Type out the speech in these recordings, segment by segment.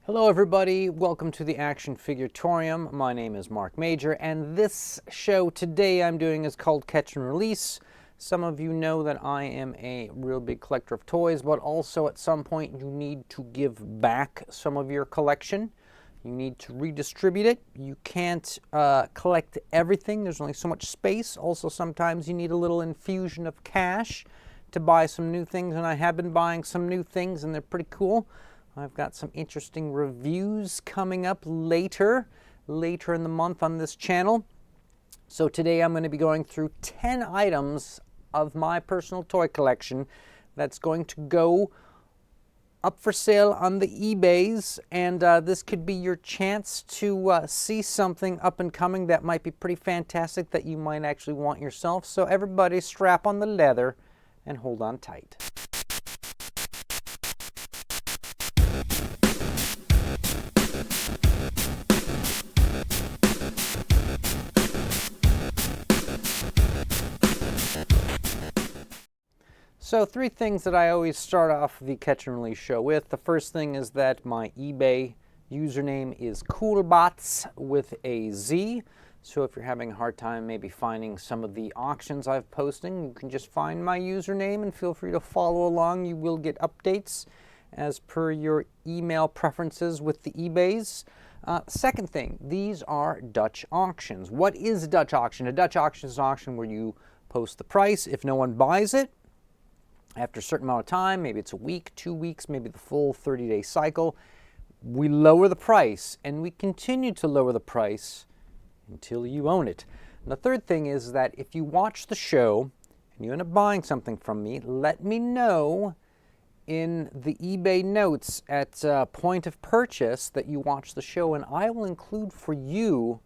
Hello everybody, welcome to the Action Figuratorium. My name is Mark Major, and this show today I'm doing is called Catch and Release. Some of you know that I am a real big collector of toys, but also at some point you need to give back some of your collection. You need to redistribute it. You can't collect everything. There's only so much space. Also, sometimes you need a little infusion of cash to buy some new things, and I have been buying some new things, and they're pretty cool. I've got some interesting reviews coming up later in the month on this channel. So today I'm going to be going through 10 items of my personal toy collection that's going to go up for sale on the eBays, and this could be your chance to see something up and coming that might be pretty fantastic that you might actually want yourself. So everybody strap on the leather and hold on tight. So three things that I always start off the Catch and Release show with. The first thing is that my eBay username is Coolbots with a Z. So if you're having a hard time maybe finding some of the auctions I've posting, you can just find my username and feel free to follow along. You will get updates as per your email preferences with the eBays. Second thing, these are Dutch auctions. What is a Dutch auction? A Dutch auction is an auction where you post the price. If no one buys it, after a certain amount of time, maybe it's a week, 2 weeks, maybe the full 30-day cycle, we lower the price, and we continue to lower the price until you own it. And the third thing is that if you watch the show and you end up buying something from me, let me know in the eBay notes at point of purchase that you watch the show, and I will include for you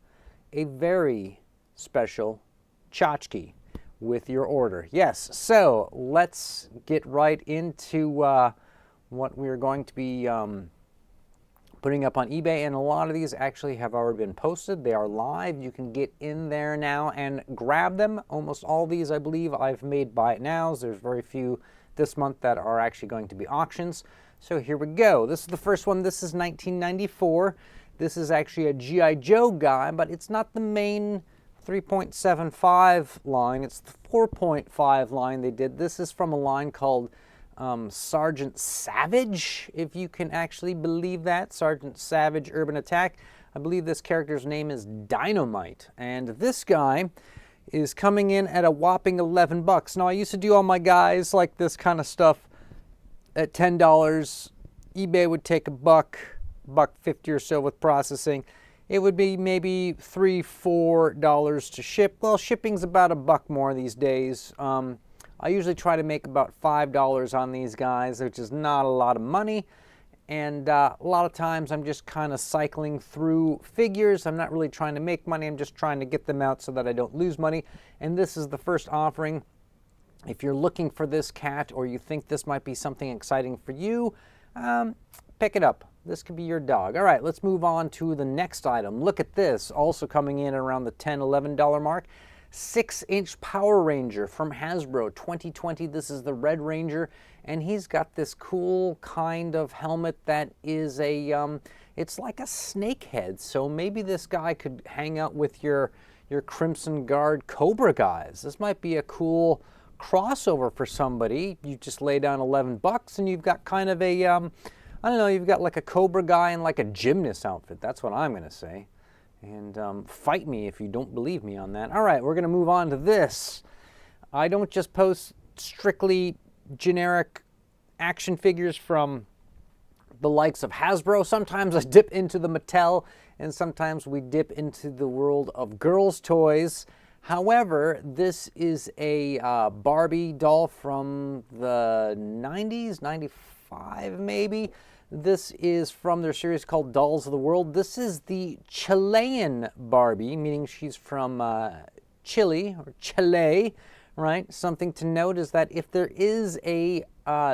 a very special tchotchke with your order. Yes, so let's get right into what we're going to be putting up on eBay, and a lot of these actually have already been posted. They are live. You can get in there now and grab them. Almost all these, I believe, I've made buy it nows. There's very few this month that are actually going to be auctions. So here we go. This is the first one. This is 1994. This is actually a G.I. Joe guy, but it's not the main 3.75 line, it's the 4.5 line they did. This is from a line called Sergeant Savage, if you can actually believe that. Sergeant Savage Urban Attack. I believe this character's name is Dynamite, and this guy is coming in at a whopping $11. Now, I used to do all my guys like this kind of stuff at $10. eBay would take $1.50 or so with processing. It would be maybe $3, $4 to ship. Well, shipping's about $1 more these days. I usually try to make about $5 on these guys, which is not a lot of money. And a lot of times I'm just kind of cycling through figures. I'm not really trying to make money. I'm just trying to get them out so that I don't lose money. And this is the first offering. If you're looking for this cat or you think this might be something exciting for you, pick it up. This could be your dog. All right, let's move on to the next item. Look at this, also coming in around the $10, $11 mark. 6-inch Power Ranger from Hasbro 2020. This is the Red Ranger, and he's got this cool kind of helmet that is a, it's like a snake head. So maybe this guy could hang out with your Crimson Guard Cobra guys. This might be a cool crossover for somebody. You just lay down $11 and you've got kind of a, I don't know, you've got like a Cobra guy in like a gymnast outfit. That's what I'm going to say. And fight me if you don't believe me on that. All right, we're going to move on to this. I don't just post strictly generic action figures from the likes of Hasbro. Sometimes I dip into the Mattel, and sometimes we dip into the world of girls' toys. However, this is a Barbie doll from the 90s, 95 maybe. This is from their series called Dolls of the World. This is the Chilean Barbie, meaning she's from Chile, or Chile, right? Something to note is that if there is a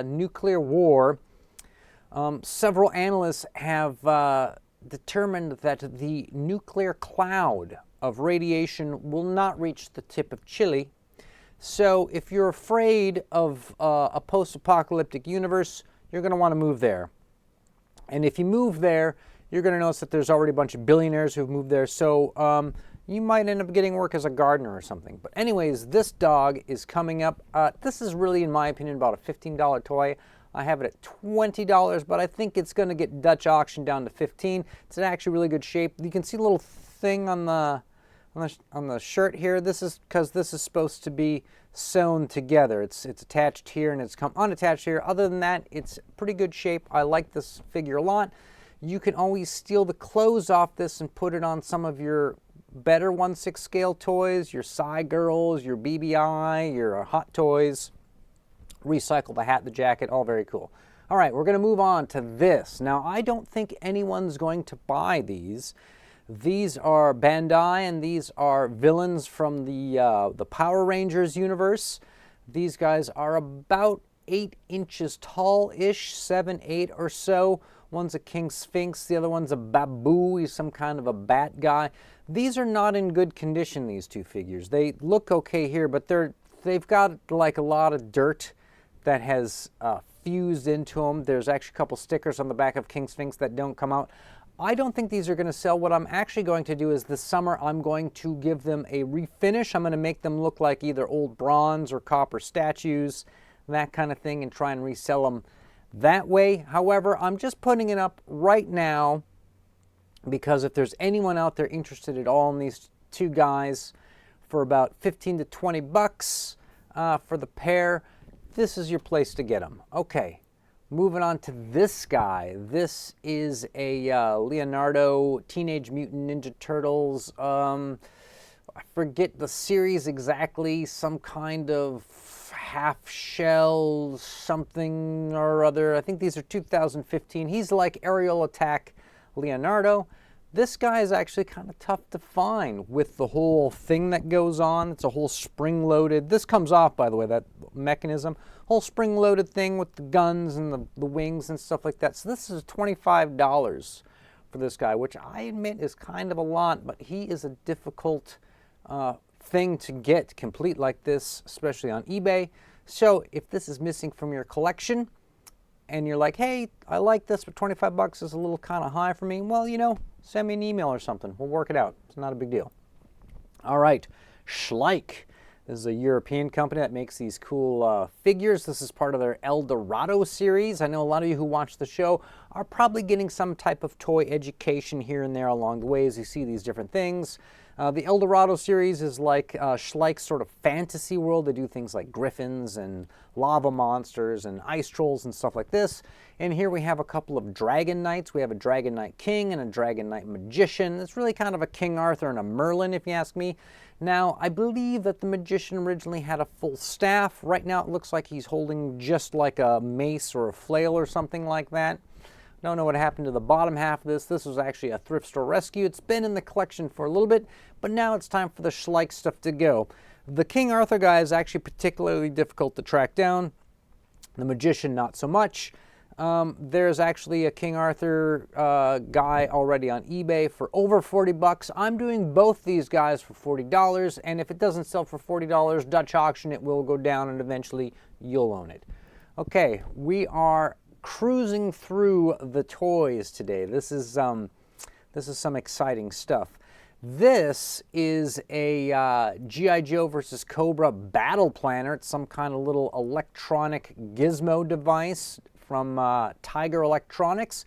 nuclear war, several analysts have determined that the nuclear cloud of radiation will not reach the tip of Chile. So if you're afraid of a post-apocalyptic universe, you're going to want to move there. And if you move there, you're going to notice that there's already a bunch of billionaires who've moved there. So you might end up getting work as a gardener or something. But anyways, this dog is coming up. This is really, in my opinion, about a $15 toy. I have it at $20, but I think it's going to get Dutch auction down to $15. It's in actually really good shape. You can see a little thing on the shirt here. This is because this is supposed to be sewn together. It's attached here and it's come unattached here. Other than that, it's pretty good shape. I like this figure a lot. You can always steal the clothes off this and put it on some of your better 1/6 scale toys, your Psy Girls, your BBI, your Hot Toys. Recycle the hat, the jacket, all very cool. All right, we're going to move on to this. Now, I don't think anyone's going to buy these. These are Bandai, and these are villains from the Power Rangers universe. These guys are about 8 inches tall-ish, 7, 8 or so. One's a King Sphinx, the other one's a Babu. He's some kind of a bat guy. These are not in good condition, these two figures. They look okay here, but they've got like a lot of dirt that has fused into them. There's actually a couple stickers on the back of King Sphinx that don't come out. I don't think these are going to sell. What I'm actually going to do is this summer I'm going to give them a refinish. I'm going to make them look like either old bronze or copper statues, that kind of thing, and try and resell them that way. However, I'm just putting it up right now because if there's anyone out there interested at all in these two guys for about 15 to 20 bucks for the pair, this is your place to get them. Okay, moving on to this guy. This is a Leonardo Teenage Mutant Ninja Turtles. I forget the series exactly. Some kind of half shell something or other. I think these are 2015. He's like Aerial Attack Leonardo. This guy is actually kind of tough to find with the whole thing that goes on. It's a whole spring-loaded. This comes off, by the way, that mechanism. Whole spring-loaded thing with the guns and the wings and stuff like that. So this is $25 for this guy, which I admit is kind of a lot, but he is a difficult thing to get complete like this, especially on eBay. So if this is missing from your collection and you're like, hey, I like this, but 25 bucks is a little kind of high for me, well, you know, send me an email or something. We'll work it out. It's not a big deal. All right, Schleich. This is a European company that makes these cool figures. This is part of their El Dorado series. I know a lot of you who watch the show are probably getting some type of toy education here and there along the way as you see these different things. The El Dorado series is like Schleich's sort of fantasy world. They do things like griffins and lava monsters and ice trolls and stuff like this. And here we have a couple of Dragon Knights. We have a Dragon Knight King and a Dragon Knight Magician. It's really kind of a King Arthur and a Merlin, if you ask me. Now, I believe that the Magician originally had a full staff. Right now it looks like he's holding just like a mace or a flail or something like that. Don't know what happened to the bottom half of this. This was actually a thrift store rescue. It's been in the collection for a little bit, but now it's time for the Schleich stuff to go. The King Arthur guy is actually particularly difficult to track down. The Magician, not so much. There's actually a King Arthur guy already on eBay for over 40 bucks. I'm doing both these guys for $40, and if it doesn't sell for $40, Dutch auction, it will go down, and eventually you'll own it. Okay, we are cruising through the toys today. This is some exciting stuff. This is a G.I. Joe versus Cobra battle planner. It's some kind of little electronic gizmo device from Tiger Electronics.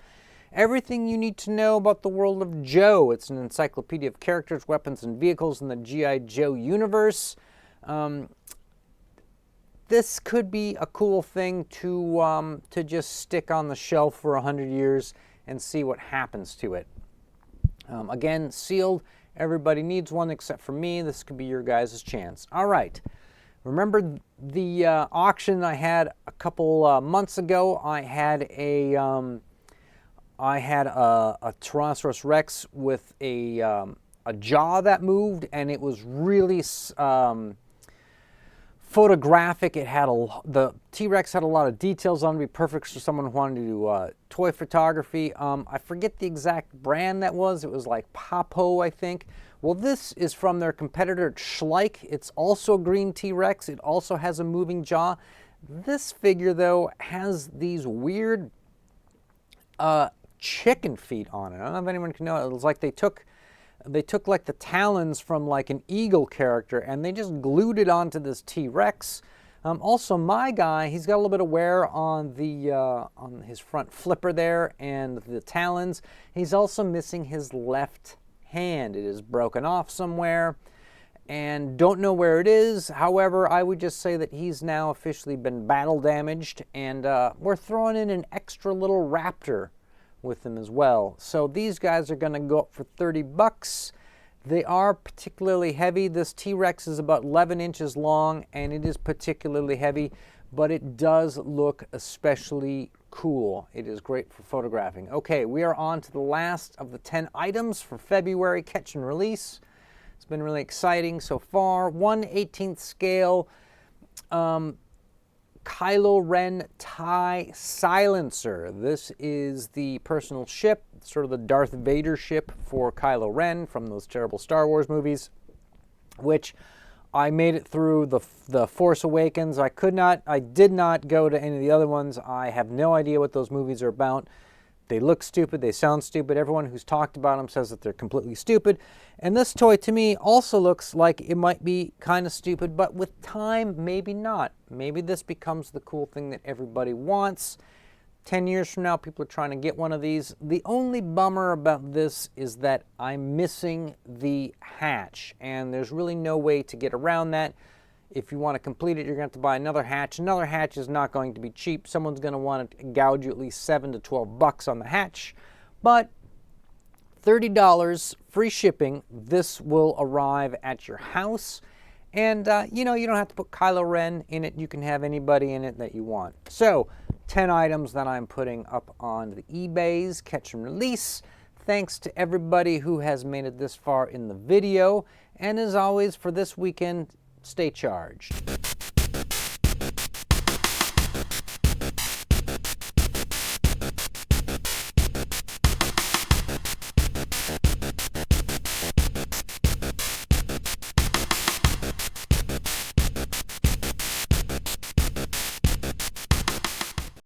Everything you need to know about the world of Joe. It's an encyclopedia of characters, weapons, and vehicles in the G.I. Joe universe. This could be a cool thing to just stick on the shelf for 100 years and see what happens to it. Again, sealed. Everybody needs one except for me. This could be your guys' chance. All right. Remember the auction I had a couple months ago? I had a Tyrannosaurus Rex with a jaw that moved, and it was really photographic. It had the T-Rex had a lot of details on it. It'd be perfect for someone who wanted to do toy photography. I forget the exact brand that was. It was like Papo, I think. Well, this is from their competitor Schleich. It's also a green T-Rex. It also has a moving jaw. This figure, though, has these weird chicken feet on it. I don't know if anyone can know it. It was like they took like the talons from like an eagle character and they just glued it onto this T-Rex. Also, my guy, he's got a little bit of wear on his front flipper there and the talons. He's also missing his left hand. It is broken off somewhere and don't know where it is. However, I would just say that he's now officially been battle damaged, and we're throwing in an extra little raptor with them as well. So these guys are going to go up for 30 bucks. They are particularly heavy. This T-Rex is about 11 inches long, and it is particularly heavy, but it does look especially cool. It is great for photographing. Okay, we are on to the last of the 10 items for February catch and release. It's been really exciting so far. 1/18 scale Kylo Ren Tie Silencer. This is the personal ship, sort of the Darth Vader ship for Kylo Ren from those terrible Star Wars movies, which I made it through the Force Awakens. I did not go to any of the other ones. I have no idea what those movies are about. They look stupid, they sound stupid. Everyone who's talked about them says that they're completely stupid. And this toy to me also looks like it might be kind of stupid, but with time, maybe not. Maybe this becomes the cool thing that everybody wants. 10 years from now, people are trying to get one of these. The only bummer about this is that I'm missing the hatch, and there's really no way to get around that. If you want to complete it, you're going to have to buy another hatch. Another hatch is not going to be cheap. Someone's going to want to gouge you at least $7 to $12 on the hatch. But $30, free shipping. This will arrive at your house. And, you know, you don't have to put Kylo Ren in it. You can have anybody in it that you want. So, 10 items that I'm putting up on the eBays, catch and release. Thanks to everybody who has made it this far in the video. And as always, for this weekend, stay charged.